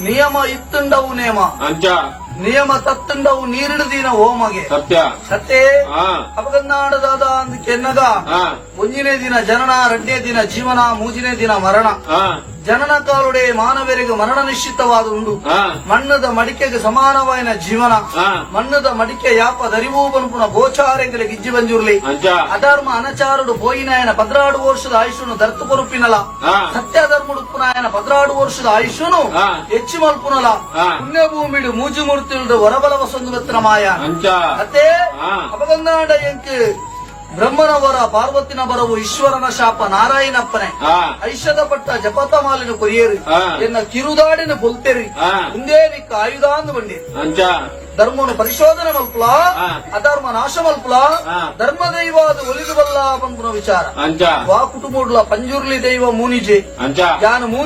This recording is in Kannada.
ನಿಯಮ ಇತ್ತುಂಡವು ನೇಮ ಅಂಚ ನಿಯಮ ತತ್ತುಂಡವು ನೀರಿಡದಿನ ಓಮಗೆ ಸತ್ಯ ಸತ್ತೇ ಅಪಗನ್ನಾಡದಾದ ಅಂದ್ ಕೆನ್ನಗ ಒಂಜಿನೇ ದಿನ ಜನನ ಎರಡನೇ ದಿನ ಜೀವನ ಮೂಜನೇ ದಿನ ಮರಣ ಜನನ ಕಾಲುಡೆ ಮಾನವರಿಗೆ ಮರಣ ನಿಶ್ಚಿತವಾದ ಉಂಡು ಮಣ್ಣದ ಮಡಿಕೆಗೆ ಸಮಾನವಾಯಿನ ಜೀವನ ಮಣ್ಣದ ಮಡಿಕೆ ಯಾಪ ದರಿವು ಬನ್ಪುನ ಗೋಚಾರೆಂಗಲೆ ಗಿಜ್ಜಿ ಬಂಜುರ್ಲಿ ಅಧರ್ಮ ಅನಚಾರುಡು ಪೋಯಿನಾಯನ 16 ವರ್ಷದ ಆಯುಷನು ದರ್ತು ಕೊರುಪಿನಲ ಸತ್ಯ ಧರ್ಮಡು ಪುನಾಯನ 16 ವರ್ಷದ ಆಯುಷನು ಹೆಚ್ಚು ಮಲ್ಪುನಲ ಪುಣ್ಯಭೂಮಿಡು ಮೂಜು ಮೂರ್ತಿಲ್ಡು ಹೊರಬಲ ವಸಂದು ಮಾಯ ಅತ್ತೆ ಅಪಗನ್ನಾಡ ಎಂಕ್ ಬ್ರಹ್ಮನವರ ಪಾರ್ವತಿನ ಬರವು ಈಶ್ವರನ ಶಾಪ ನಾರಾಯಣಪ್ಪನೆ ಐಷದ ಪಟ್ಟ ಜಪತ ಮಾಲಿನ ಕೊರಿಯೇರಿ ಎನ್ನ ಕಿರುದಾಡಿನ ಬೊಲ್ತೆರಿ ಮುಂದೇ ನಿಕ್ಕ ಆಯುಧ ಅಂದು ಬಂಡಿ ಧರ್ಮನು ಪರಿಶೋಧನೆ ಮಲ್ಪುಲ ಅಧರ್ಮ ನಾಶ ಮಲ್ಪುಲ ಧರ್ಮ ದೈವಾದ ಒಲಿದು ಬಲ್ಲ ಬಂಪುನ ವಿಚಾರ ವಾ ಕುಟುಂಬ ಪಂಜುರ್ಲಿ ದೈವ ಮೂನಿಜೆ ಯಾನು ಮೂನಿ